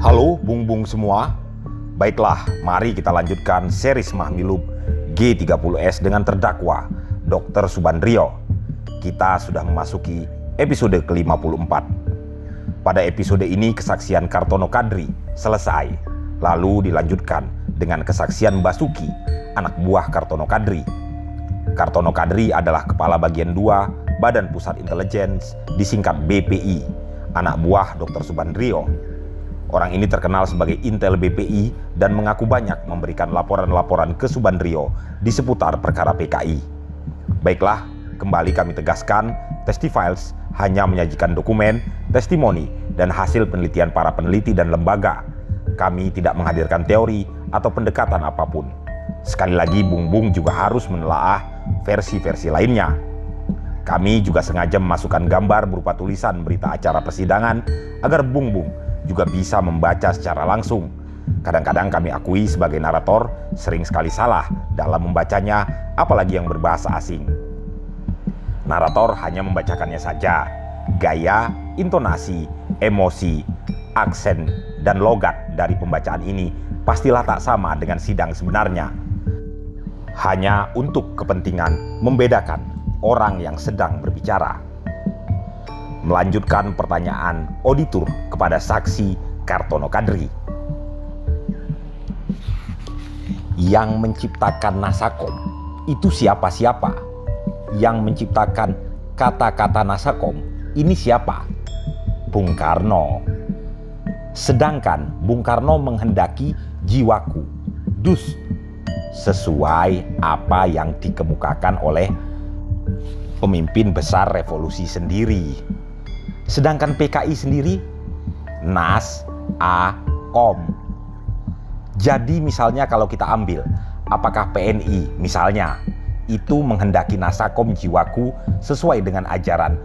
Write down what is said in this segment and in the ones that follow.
Halo bung-bung semua. Baiklah, mari kita lanjutkan series Mahmilub G30S dengan terdakwa Dr. Subandrio. Kita sudah memasuki episode ke-54. Pada episode ini kesaksian Kartono Kadri selesai. Lalu dilanjutkan dengan kesaksian Basuki, anak buah Kartono Kadri. Kartono Kadri adalah Kepala Bagian 2 Badan Pusat Intelligence, disingkat BPI, anak buah Dr. Subandrio. Orang ini terkenal sebagai Intel BPI dan mengaku banyak memberikan laporan-laporan ke Subandrio di seputar perkara PKI. Baiklah, kembali kami tegaskan, Testifiles hanya menyajikan dokumen, testimoni, dan hasil penelitian para peneliti dan lembaga. Kami tidak menghadirkan teori atau pendekatan apapun. Sekali lagi, Bung-Bung juga harus menelaah versi-versi lainnya. Kami juga sengaja memasukkan gambar berupa tulisan berita acara persidangan agar Bung-Bung juga bisa membaca secara langsung. Kadang-kadang kami akui sebagai narator sering sekali salah dalam membacanya, apalagi yang berbahasa asing. Narator hanya membacakannya saja. Gaya, intonasi, emosi, aksen, dan logat dari pembacaan ini pastilah tak sama dengan sidang sebenarnya. Hanya untuk kepentingan membedakan orang yang sedang berbicara. Melanjutkan pertanyaan auditor kepada saksi Kartono Kadri. Yang menciptakan Nasakom itu siapa-siapa? Yang menciptakan kata-kata Nasakom ini siapa? Bung Karno. Sedangkan Bung Karno menghendaki jiwaku, dus, sesuai apa yang dikemukakan oleh pemimpin besar revolusi sendiri. Sedangkan PKI sendiri, Nas, A, Kom. Jadi misalnya kalau kita ambil, apakah PNI misalnya itu menghendaki Nasakom jiwaku sesuai dengan ajaran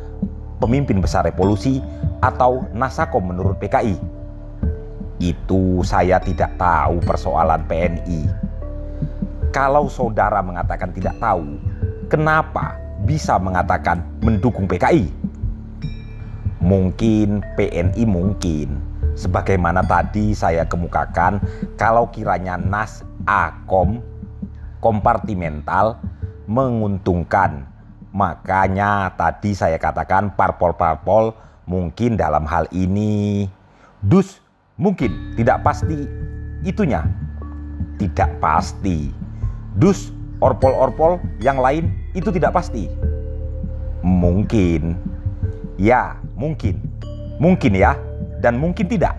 pemimpin besar revolusi atau Nasakom menurut PKI? Itu saya tidak tahu persoalan PNI. Kalau saudara mengatakan tidak tahu, kenapa bisa mengatakan mendukung PKI? Mungkin PNI mungkin. Sebagaimana tadi saya kemukakan, kalau kiranya Nas Akom kompartimental menguntungkan, makanya tadi saya katakan parpol-parpol mungkin dalam hal ini. Dus mungkin tidak pasti itunya. Tidak pasti. Dus orpol-orpol yang lain itu tidak pasti. Mungkin. Ya, mungkin. Mungkin ya, dan mungkin tidak.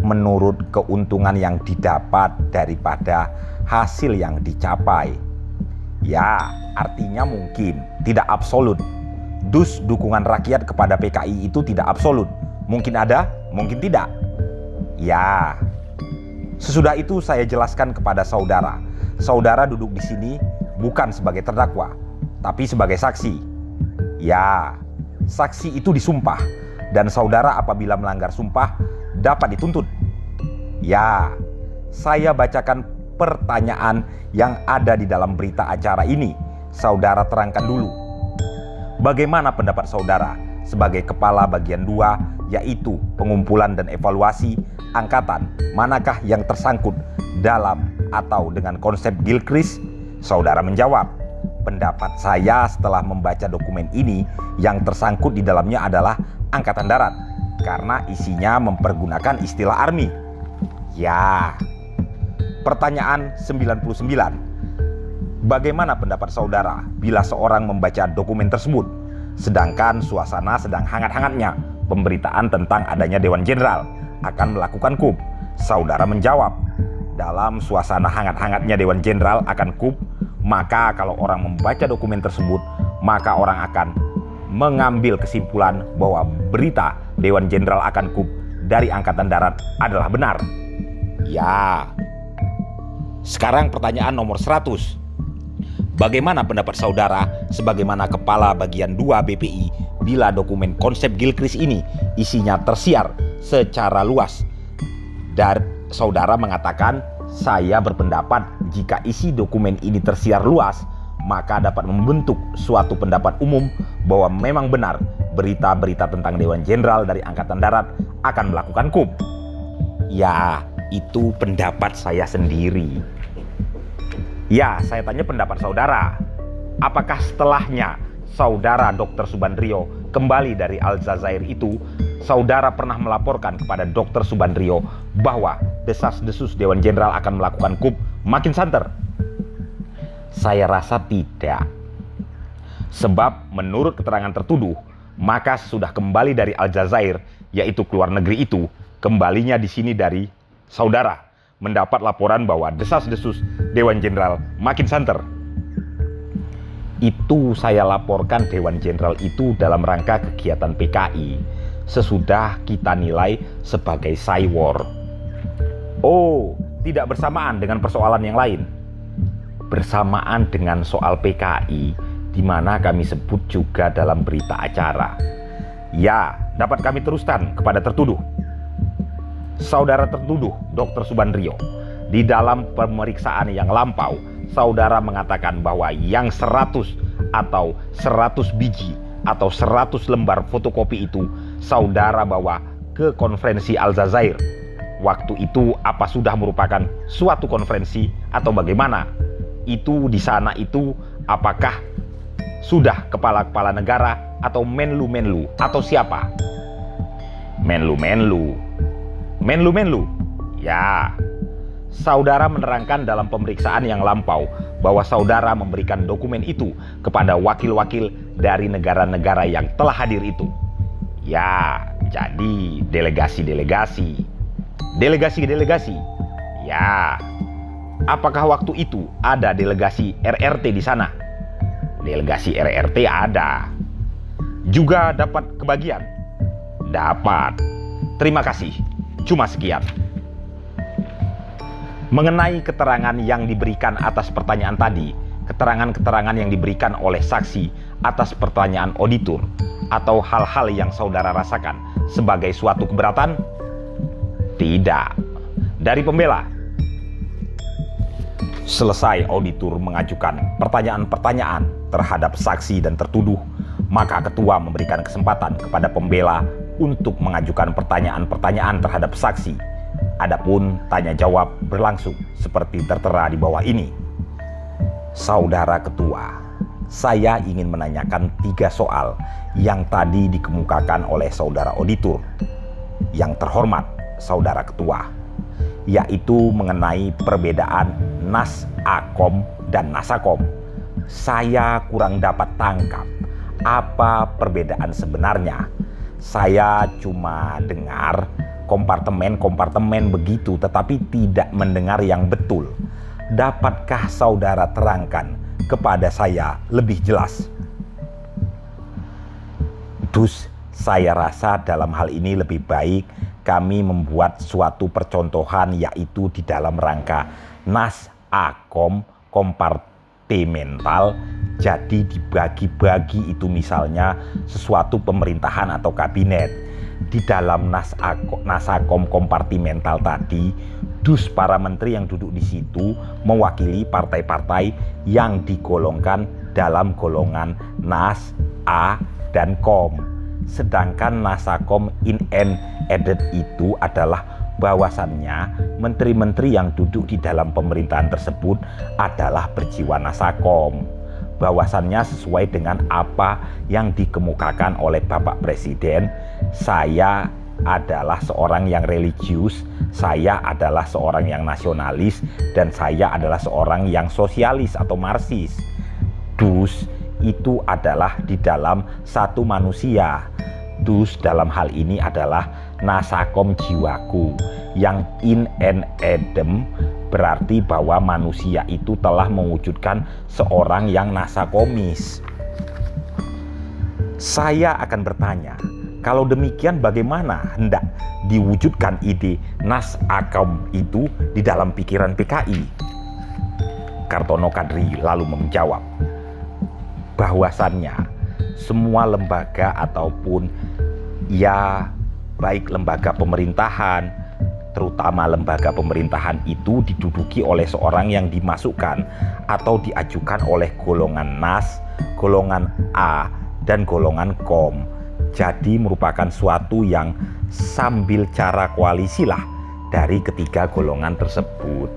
Menurut keuntungan yang didapat daripada hasil yang dicapai. Ya, artinya mungkin, tidak absolut. Dus dukungan rakyat kepada PKI itu tidak absolut. Mungkin ada, mungkin tidak. Ya. Sesudah itu saya jelaskan kepada saudara. Saudara duduk di sini bukan sebagai terdakwa, tapi sebagai saksi. Ya. Saksi itu disumpah, dan saudara apabila melanggar sumpah dapat dituntut. Ya, saya bacakan pertanyaan yang ada di dalam berita acara ini. Saudara terangkan dulu. Bagaimana pendapat saudara sebagai Kepala Bagian 2, yaitu pengumpulan dan evaluasi angkatan, manakah yang tersangkut dalam atau dengan konsep Gilchrist? Saudara menjawab, pendapat saya setelah membaca dokumen ini, yang tersangkut di dalamnya adalah Angkatan Darat karena isinya mempergunakan istilah army. Ya. Pertanyaan 99. Bagaimana pendapat saudara bila seorang membaca dokumen tersebut sedangkan suasana sedang hangat-hangatnya pemberitaan tentang adanya Dewan Jenderal akan melakukan coup? Saudara menjawab, dalam suasana hangat-hangatnya Dewan Jenderal akan coup, maka kalau orang membaca dokumen tersebut, maka orang akan mengambil kesimpulan bahwa berita Dewan Jenderal akan coup dari Angkatan Darat adalah benar. Ya. Sekarang pertanyaan nomor 100. Bagaimana pendapat saudara sebagaimana Kepala Bagian 2 BPI bila dokumen konsep Gilchrist ini isinya tersiar secara luas? Dan saudara mengatakan, saya berpendapat jika isi dokumen ini tersiar luas, maka dapat membentuk suatu pendapat umum bahwa memang benar berita-berita tentang Dewan Jenderal dari Angkatan Darat akan melakukan coup. Ya, itu pendapat saya sendiri. Ya, saya tanya pendapat saudara. Apakah setelahnya saudara Dr. Subandrio kembali dari Aljazair itu, saudara pernah melaporkan kepada Dr. Subandrio bahwa desas-desus Dewan Jenderal akan melakukan coup makin santer? Saya rasa tidak. Sebab menurut keterangan tertuduh, maka sesudah kembali dari Aljazair, yaitu keluar negeri itu, kembalinya di sini dari saudara mendapat laporan bahwa desas-desus Dewan Jenderal makin santer. Itu saya laporkan Dewan Jenderal itu dalam rangka kegiatan PKI sesudah kita nilai sebagai cywar. Oh, tidak bersamaan dengan persoalan yang lain. Bersamaan dengan soal PKI, di mana kami sebut juga dalam berita acara. Ya, dapat kami teruskan kepada tertuduh. Saudara tertuduh Dr. Subandrio, di dalam pemeriksaan yang lampau, saudara mengatakan bahwa yang 100 atau 100 biji atau 100 lembar fotokopi itu saudara bawa ke konferensi Aljazair. Waktu itu apa sudah merupakan suatu konferensi atau bagaimana? Itu di sana itu apakah sudah kepala-kepala negara atau menlu-menlu atau siapa? Menlu-menlu. Ya, saudara menerangkan dalam pemeriksaan yang lampau bahwa saudara memberikan dokumen itu kepada wakil-wakil dari negara-negara yang telah hadir itu. Ya, jadi delegasi-delegasi. Ya, apakah waktu itu ada delegasi RRT di sana? Delegasi RRT ada. Juga dapat kebagian? Dapat. Terima kasih. Cuma sekian. Mengenai keterangan yang diberikan atas pertanyaan tadi, keterangan-keterangan yang diberikan oleh saksi atas pertanyaan auditor, atau hal-hal yang saudara rasakan sebagai suatu keberatan? Tidak. Dari pembela. Selesai auditor mengajukan pertanyaan-pertanyaan terhadap saksi dan tertuduh, maka ketua memberikan kesempatan kepada pembela untuk mengajukan pertanyaan-pertanyaan terhadap saksi. Adapun tanya jawab berlangsung seperti tertera di bawah ini. Saudara ketua, saya ingin menanyakan 3 soal yang tadi dikemukakan oleh saudara auditor. Yang terhormat saudara ketua, yaitu mengenai perbedaan Nas Akom dan Nasakom. Saya kurang dapat tangkap apa perbedaan sebenarnya. Saya cuma dengar kompartemen-kompartemen begitu, tetapi tidak mendengar yang betul. Dapatkah saudara terangkan kepada saya lebih jelas? Dus, saya rasa dalam hal ini lebih baik kami membuat suatu percontohan, yaitu di dalam rangka Nas Akom kompartemental. Jadi dibagi-bagi itu, misalnya sesuatu pemerintahan atau kabinet. Di dalam Nasakom kompartimental tadi, dus para menteri yang duduk di situ mewakili partai-partai yang digolongkan dalam golongan Nas, A, dan Kom. Sedangkan Nasakom in and added itu adalah bahwasannya menteri-menteri yang duduk di dalam pemerintahan tersebut adalah berjiwa Nasakom. Bahwasannya sesuai dengan apa yang dikemukakan oleh Bapak Presiden, saya adalah seorang yang religius, saya adalah seorang yang nasionalis, dan saya adalah seorang yang sosialis atau marxis. Dus itu adalah di dalam satu manusia. Dus dalam hal ini adalah Nasakom jiwaku, yang in and edem berarti bahwa manusia itu telah mewujudkan seorang yang nasakomis. Saya akan bertanya, kalau demikian bagaimana hendak diwujudkan ide Nasakom itu di dalam pikiran PKI? Kartono Kadri lalu menjawab bahwasannya semua lembaga ataupun ya baik lembaga pemerintahan, terutama lembaga pemerintahan itu diduduki oleh seorang yang dimasukkan atau diajukan oleh golongan Nas, golongan A, dan golongan Kom. Jadi merupakan suatu yang sambil cara koalisi lah. dari ketiga golongan tersebut.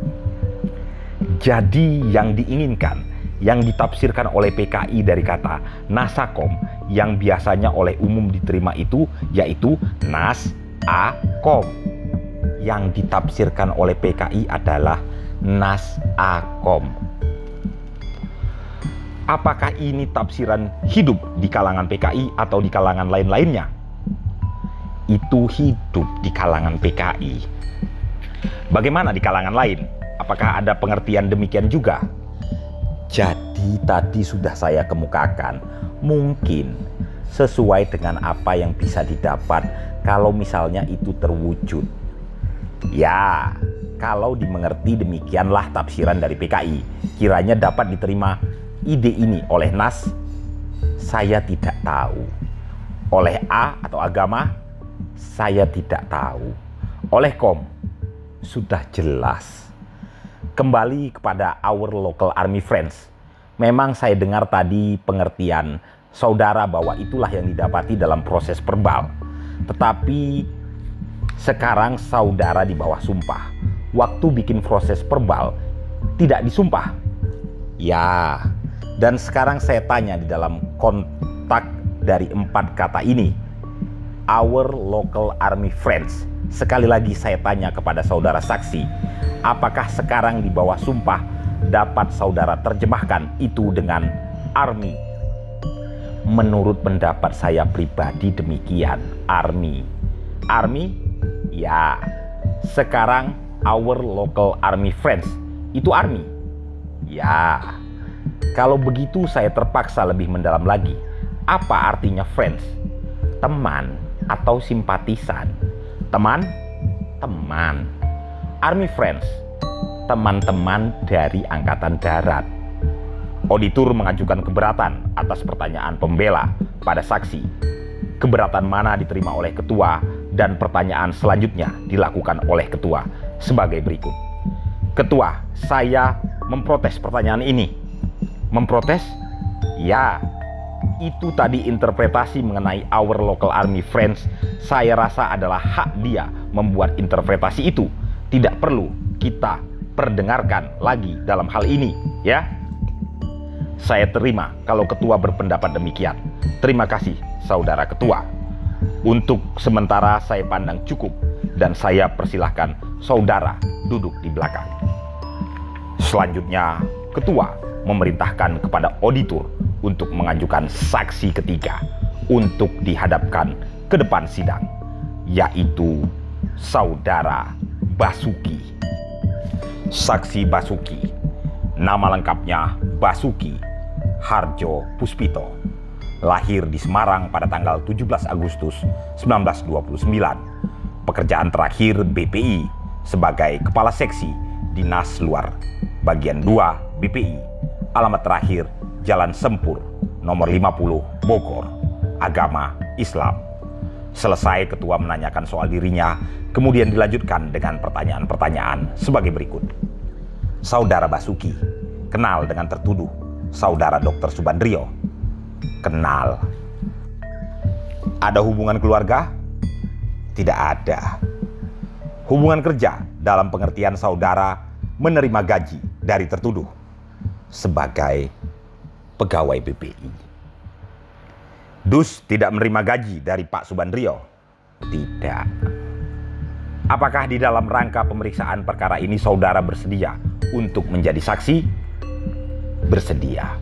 Jadi yang diinginkan, yang ditafsirkan oleh PKI dari kata nasakom yang biasanya oleh umum diterima itu yaitu nas a kom. Yang ditafsirkan oleh PKI adalah nas a kom. Apakah ini tafsiran hidup di kalangan PKI atau di kalangan lain-lainnya? Itu hidup di kalangan PKI. Bagaimana di kalangan lain? Apakah ada pengertian demikian juga? Jadi tadi sudah saya kemukakan, mungkin sesuai dengan apa yang bisa didapat kalau misalnya itu terwujud. Ya, kalau dimengerti demikianlah tafsiran dari PKI. Kiranya dapat diterima ide ini oleh nas, saya tidak tahu. Oleh A atau agama, saya tidak tahu. Oleh kom, sudah jelas. Kembali kepada our local army friends. Memang saya dengar tadi pengertian saudara bahwa itulah yang didapati dalam proses verbal. Tetapi sekarang saudara di bawah sumpah. Waktu bikin proses verbal tidak disumpah. Ya, dan sekarang saya tanya di dalam kontak dari 4 kata ini. Our local army friends. Sekali lagi saya tanya kepada saudara saksi, apakah sekarang di bawah sumpah dapat saudara terjemahkan itu dengan army? Menurut pendapat saya pribadi demikian, army. Army? Ya, sekarang our local army friends itu army. Ya, kalau begitu saya terpaksa lebih mendalam lagi. Apa artinya friends? Teman atau simpatisan? Teman, teman. Army friends, teman-teman dari Angkatan Darat. Auditor mengajukan keberatan atas pertanyaan pembela pada saksi. Keberatan mana diterima oleh ketua dan pertanyaan selanjutnya dilakukan oleh ketua sebagai berikut. Ketua, saya memprotes pertanyaan ini. Memprotes? Ya. Itu tadi interpretasi mengenai our local army friends. Saya rasa adalah hak dia membuat interpretasi itu. Tidak perlu kita perdengarkan lagi dalam hal ini, ya. Saya terima kalau ketua berpendapat demikian. Terima kasih saudara ketua. Untuk sementara saya pandang cukup dan saya persilahkan saudara duduk di belakang. Selanjutnya ketua memerintahkan kepada auditor untuk mengajukan saksi ketiga untuk dihadapkan ke depan sidang, yaitu saudara Basuki. Saksi Basuki, nama lengkapnya Basuki Harjo Puspito, lahir di Semarang pada tanggal 17 Agustus 1929. Pekerjaan terakhir BPI sebagai Kepala Seksi Dinas Luar Bagian 2 BPI. Alamat terakhir Jalan Sempur, nomor 50, Bogor. Agama Islam. Selesai ketua menanyakan soal dirinya, kemudian dilanjutkan dengan pertanyaan-pertanyaan sebagai berikut. Saudara Basuki kenal dengan tertuduh, saudara Dr. Subandrio? Kenal. Ada hubungan keluarga? Tidak ada. Hubungan kerja dalam pengertian saudara menerima gaji dari tertuduh sebagai pegawai BPI. Dus tidak menerima gaji dari Pak Subandrio? Tidak. Apakah di dalam rangka pemeriksaan perkara ini saudara bersedia untuk menjadi saksi? Bersedia.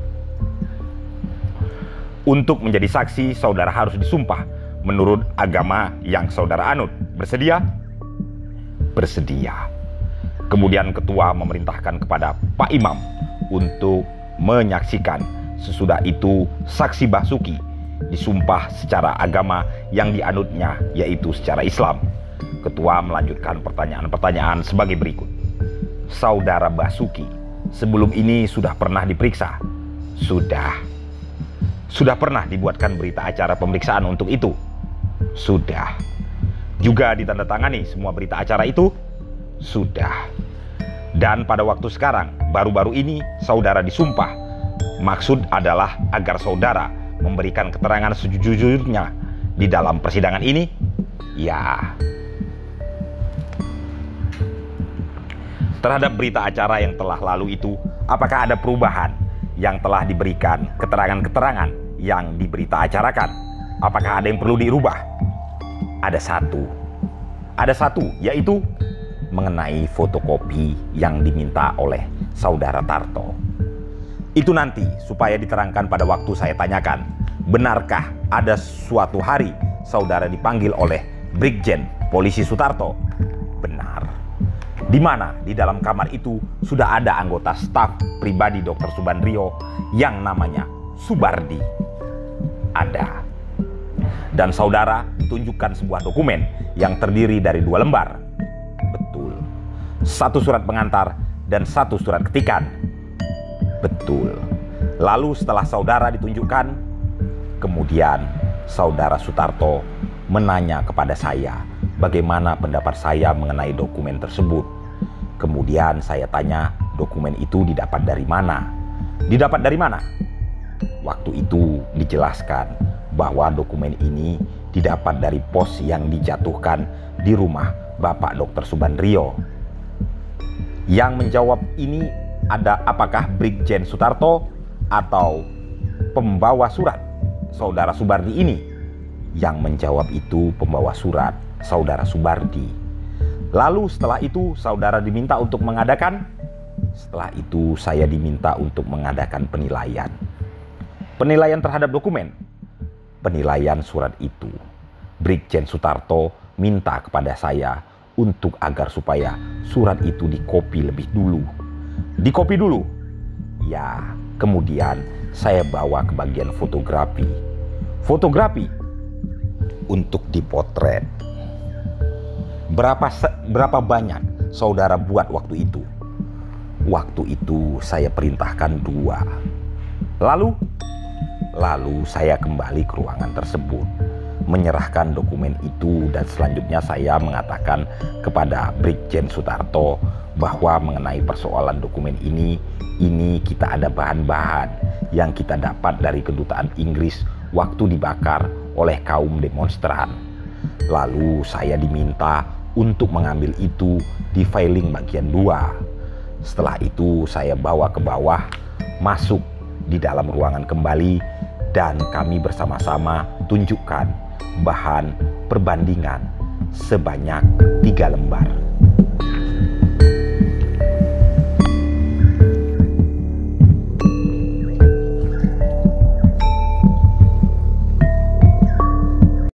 Untuk menjadi saksi saudara harus disumpah menurut agama yang saudara anut. Bersedia? Bersedia. Kemudian ketua memerintahkan kepada Pak Imam untuk menyaksikan. Sesudah itu saksi Basuki disumpah secara agama yang dianutnya, yaitu secara Islam. Ketua melanjutkan pertanyaan-pertanyaan sebagai berikut. Saudara Basuki sebelum ini sudah pernah diperiksa? Sudah. Sudah pernah dibuatkan berita acara pemeriksaan untuk itu? Sudah. Juga ditandatangani semua berita acara itu? Sudah. Dan pada waktu sekarang, baru-baru ini saudara disumpah. Maksud adalah agar saudara memberikan keterangan sejujurnya di dalam persidangan ini? Ya. terhadap berita acara yang telah lalu itu, apakah ada perubahan yang telah diberikan, keterangan-keterangan yang diberita acarakan? Apakah ada yang perlu dirubah? Ada satu, yaitu mengenai fotokopi yang diminta oleh saudara Tarto. Itu nanti supaya diterangkan pada waktu saya tanyakan, benarkah ada suatu hari saudara dipanggil oleh Brigjen Polisi Sutarto? Benar. Di mana di dalam kamar itu sudah ada anggota staf pribadi Dr. Subandrio yang namanya Subardi. Ada. Dan saudara tunjukkan sebuah dokumen yang terdiri dari 2 lembar. Betul. 1 surat pengantar dan 1 surat ketikan. Betul. Lalu setelah saudara ditunjukkan, kemudian saudara Sutarto menanya kepada saya bagaimana pendapat saya mengenai dokumen tersebut. Kemudian saya tanya, dokumen itu didapat dari mana? Didapat dari mana? Waktu itu dijelaskan bahwa dokumen ini didapat dari pos yang dijatuhkan di rumah Bapak Dr. Subandrio. Yang menjawab ini ada apakah Brigjen Sutarto atau pembawa surat saudara Subardi ini? Yang menjawab itu pembawa surat saudara Subardi. Lalu setelah itu saudara diminta untuk mengadakan? Setelah itu saya diminta untuk mengadakan penilaian. Penilaian terhadap dokumen. Penilaian surat itu. Brigjen Sutarto minta kepada saya untuk agar supaya surat itu dikopi lebih dulu. Dikopi dulu? Ya, kemudian saya bawa ke bagian fotografi. Fotografi untuk dipotret. Berapa banyak saudara buat waktu itu? Waktu itu saya perintahkan 2. Lalu saya kembali ke ruangan tersebut, menyerahkan dokumen itu, dan selanjutnya saya mengatakan kepada Brigjen Sutarto bahwa mengenai persoalan dokumen ini kita ada bahan-bahan yang kita dapat dari kedutaan Inggris waktu dibakar oleh kaum demonstran. Lalu saya diminta untuk mengambil itu di filing bagian 2. Setelah itu saya bawa ke bawah, masuk di dalam ruangan kembali, dan kami bersama-sama tunjukkan bahan perbandingan sebanyak 3 lembar.